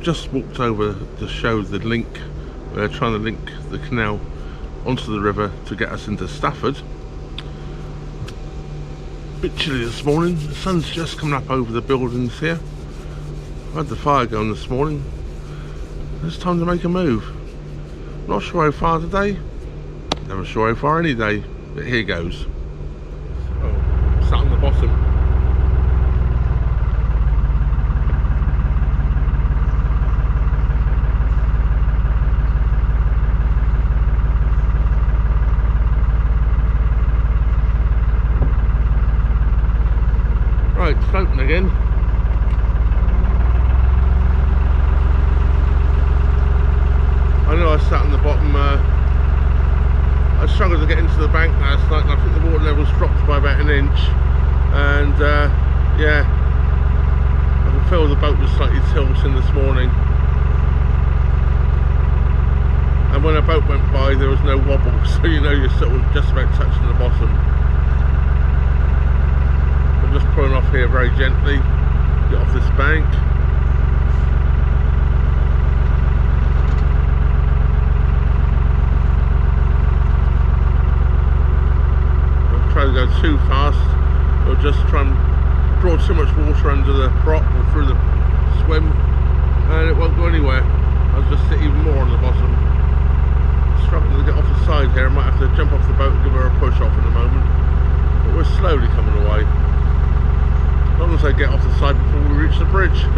just walked over to show the link. We're trying to link the canal onto the river to get us into Stafford. Bit chilly this morning. The sun's just coming up over the buildings here. I had the fire going this morning. It's time to make a move. Not sure how far today. Never sure how far any day. But here goes. Oh, sat on the bottom. Right, floating again. I know I sat on the bottom. I struggled to get into the bank last night, and I think the water levels dropped by about an inch. And yeah, I can feel the boat was slightly tilting this morning. And when a boat went by, there was no wobble, so you know you're sort of just about touching the bottom. I'm just pulling off here very gently, get off this bank. I'll try to go too fast, or just try and draw too much water under the prop or through the swim, and it won't go anywhere. I'll just sit even more on the bottom. Struggling to get off the side here. I might have to jump off the boat and give her a push off in a moment, but we're slowly coming away. As long as I get off the side before we reach the bridge. Look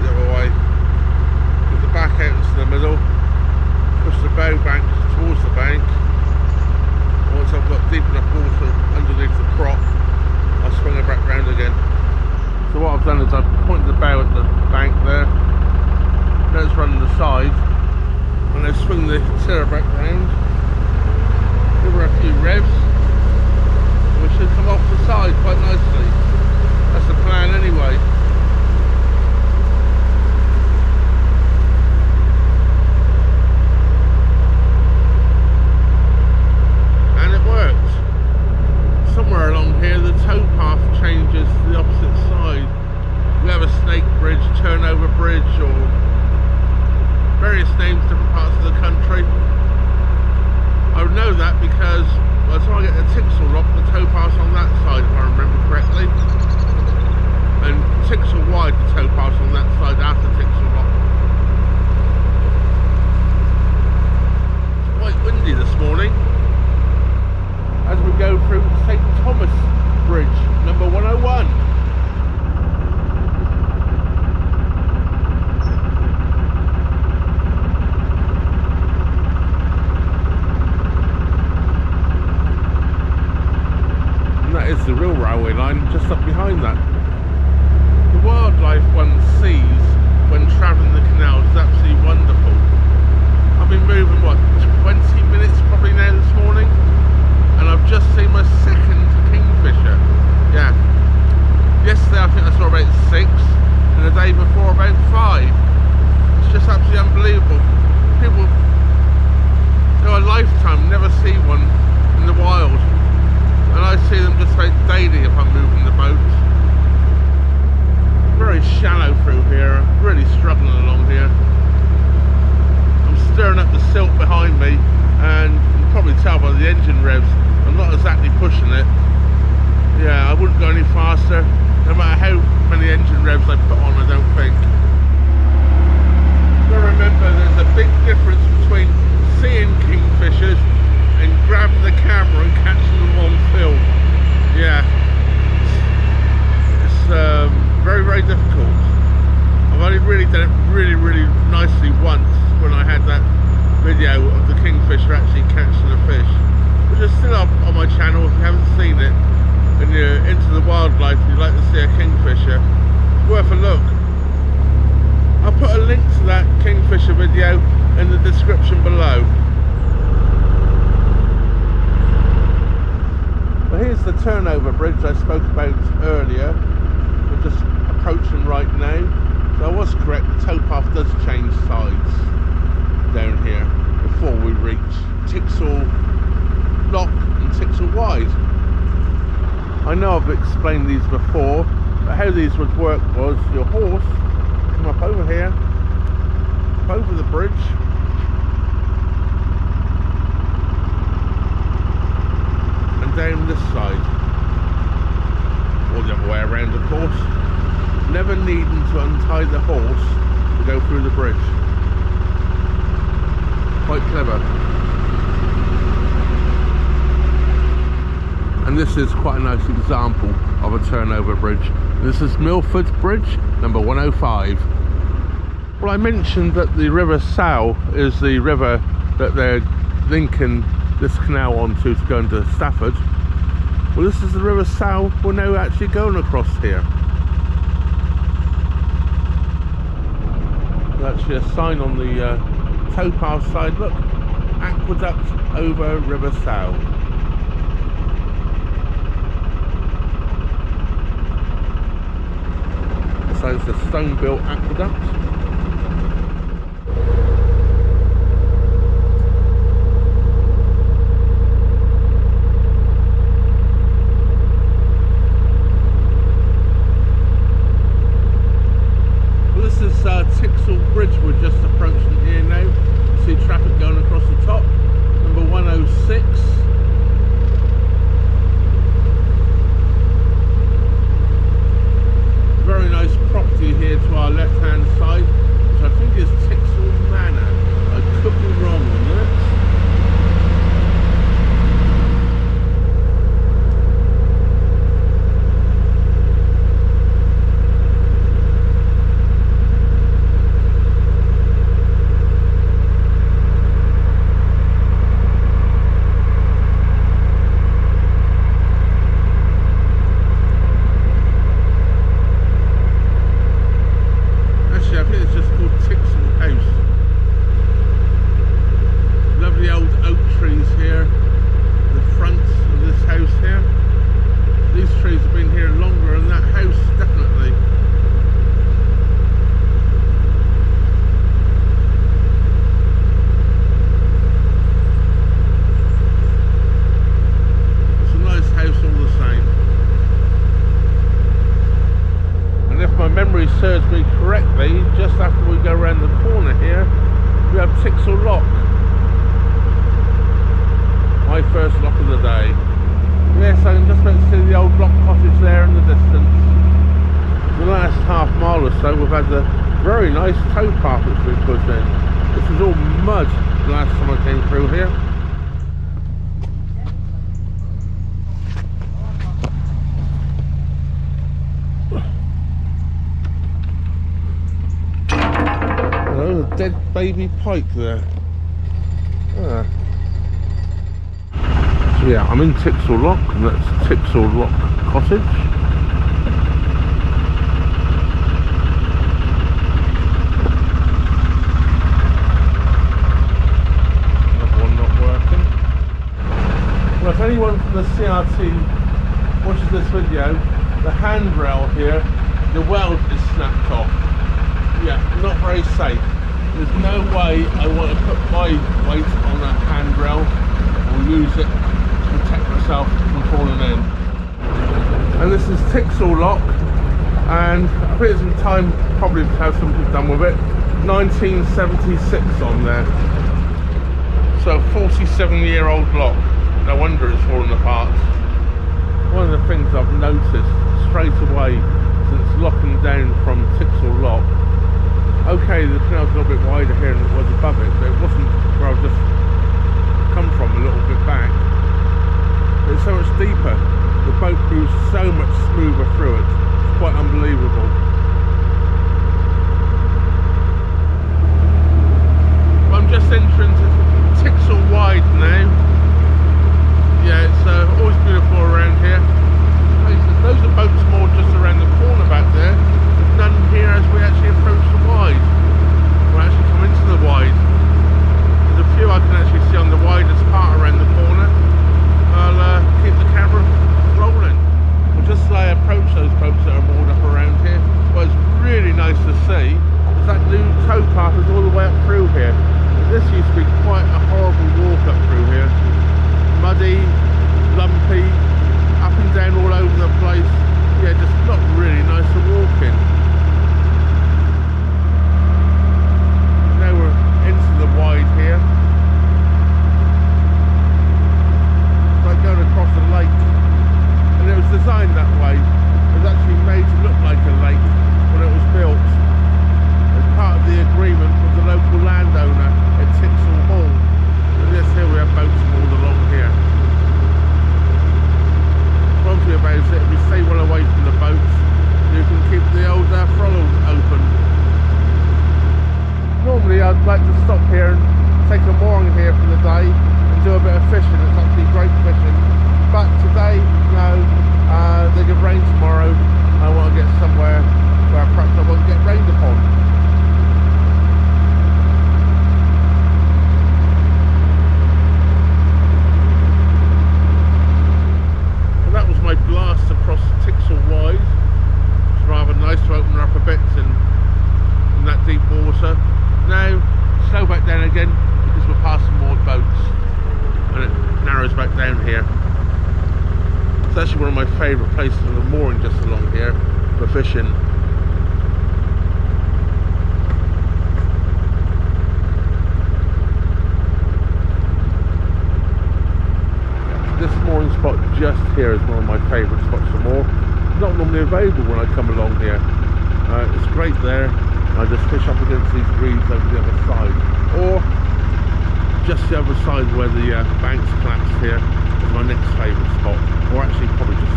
the other way. Get the back out into the middle. Push the bow bank towards the bank. Once I've got deep enough water underneath the prop, I'll swing her back round again. So what I've done is I've pointed the bow at the bank there. Let's run the side, and then swing the tiller back round, give her a few revs, and we should come off the side quite nicely. That's the plan anyway. And it worked. Somewhere along here the tow path changes to the opposite side. We have a snake bridge, turnover bridge, or various names, different parts of the country. I would know that because by the time I get to Tixall Rock, the tow pass on that side, if I remember correctly, and Tixall Wide, the tow pass on that side after Tixall Rock. It's quite windy this morning as we go through St Thomas Bridge, number 101. Is the real railway line just up behind that. The wildlife one sees when travelling the canal is absolutely wonderful. I've been moving, what, 20 minutes probably now this morning, and I've just seen my second kingfisher. Yeah. Yesterday I think I saw about 6, and the day before about 5. It's just absolutely unbelievable. People, you know, a lifetime never see one in the wild. And I see them just about daily if I'm moving the boat. Very shallow through here, really struggling along here. I'm stirring up the silt behind me, and you can probably tell by the engine revs, I'm not exactly pushing it. Yeah, I wouldn't go any faster, no matter how many engine revs I put on, I don't think. But remember, there's a big difference between seeing kingfishers and grabbing the camera and catching them on film. Yeah, it's very, very difficult. I've only really done it really nicely once, when I had that video of the kingfisher actually catching a fish, which is still up on my channel if you haven't seen it, and you're into the wildlife and you'd like to see a kingfisher. It's worth a look. I'll put a link to that kingfisher video in the description below. Well, here's the turnover bridge I spoke about earlier. We're just approaching right now. So I was correct, the towpath does change sides down here before we reach Tixall Lock and Tixall Wide. I know I've explained these before, but how these would work was your horse come up over here, up over the bridge, and down this side, or the other way around of course, never needing to untie the horse to go through the bridge. Quite clever. And this is quite a nice example of a turnover bridge. This is Milford Bridge, number 105. Well, I mentioned that the River Sow is the river that they're linking this canal onto to go into Stafford. Well, this is the River Sow we're now actually going across here. There's actually a sign on the towpath side, look, aqueduct over River Sow. So it's a stone built aqueduct. Well, this is Tixall Bridge we're just approaching here now. See traffic going across the top, number 106. Very nice property here to our left hand side, which I think is Tixall Manor. I could be wrong on that. Serves me correctly, just after we go around the corner here, we have Tixall Lock. My first lock of the day. Yes, I can just about to see the old block cottage there in the distance. The last half mile or so we've had a very nice towpath that's been put in. This was all mud the last time I came through here. A dead baby pike there. So yeah, I'm in Tixall Lock, and that's Tixall Lock Cottage. Another one not working. Well, if anyone from the CRT watches this video, the handrail here, the weld is snapped off. Yeah, not very safe. There's no way I want to put my weight on that handrail or use it to protect myself from falling in. And this is Tixall Lock, and I think it's in time probably to have something done with it. 1976 on there. So 47-year-old lock. No wonder it's fallen apart. One of the things I've noticed straight away since locking down from Tixall Lock, okay, the canal's a little bit wider here than it was above it, but it wasn't where I've just come from, a little bit back. But it's so much deeper. The boat moves so much smoother through it. It's quite unbelievable. I'm just entering to Tixall Wide now. Yeah, it's always beautiful around here. Those are boats more just around the corner back there. There's none here as we actually approach the Wide. We'll actually come into the Wide. There's a few I can actually see on the widest part around the corner. I'll keep the camera rolling. We'll just approach those boats that are moored up around here. my blast across Tixall Wide. It's rather nice to open her up a bit in that deep water. Now slow back down again because we're passing more boats and it narrows back down here. It's actually one of my favourite places of the mooring just along here for fishing. This mooring spot just here is one of my favourite spots for moor. Not normally available when I come along here. It's great there. I just fish up against these reeds over the other side, or just the other side where the banks collapsed here is my next favourite spot. Or actually probably just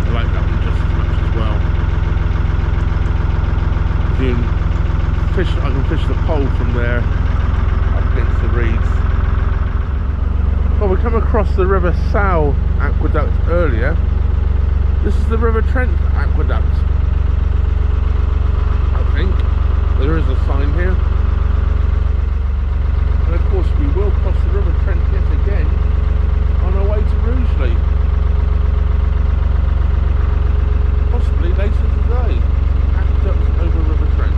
I like that one just as much as well. I can fish the pole from there up against the reeds. Well, we come across the River Sow aqueduct earlier. This is the River Trent aqueduct. I think there is a sign here. And of course we will cross the River Trent yet again on our way to Rugeley. Possibly later today. Aqueduct over River Trent.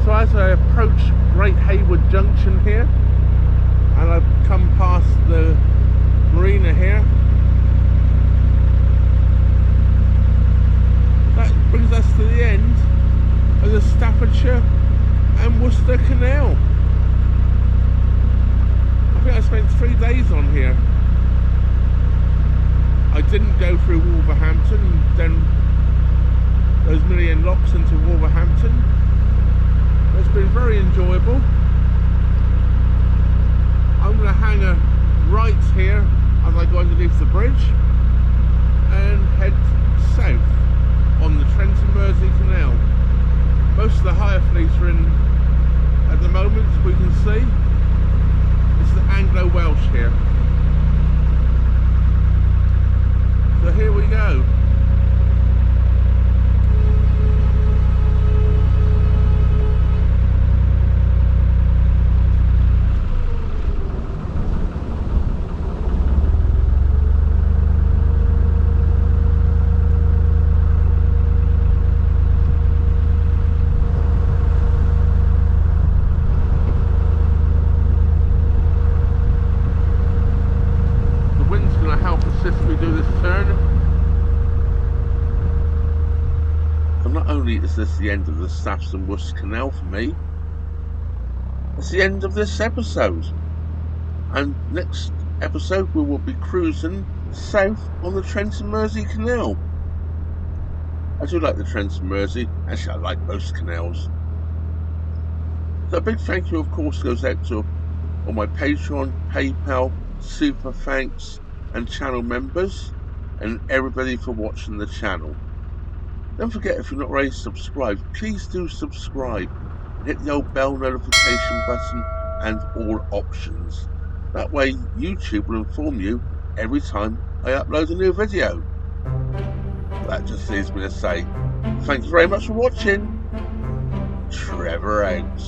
So as I approach Great Hayward Junction here, and I've come past the marina here, that brings us to the end of the Staffordshire and Worcestershire Canal. I think I spent 3 days on here. I didn't go through Wolverhampton, then those million locks into Wolverhampton. It's been very enjoyable. I'm going to hang a right here as I go underneath the bridge and head south on the Trent and Mersey Canal. Most of the higher fleets are in at the moment, we can see. This is Anglo-Welsh here. So here we go. Is this the end of the Staffs and Worcestershire Canal for me? It's the end of this episode, and next episode we will be cruising south on the Trent and Mersey Canal. I do like the Trent and Mersey. Actually, I like most canals. So a big thank you of course goes out to all my Patreon, PayPal, Super Thanks and channel members, and everybody for watching the channel. Don't forget, if you're not already subscribed, please do subscribe and hit the old bell notification button and all options. That way YouTube will inform you every time I upload a new video. That just leaves me to say thank you very much for watching. Trevor out.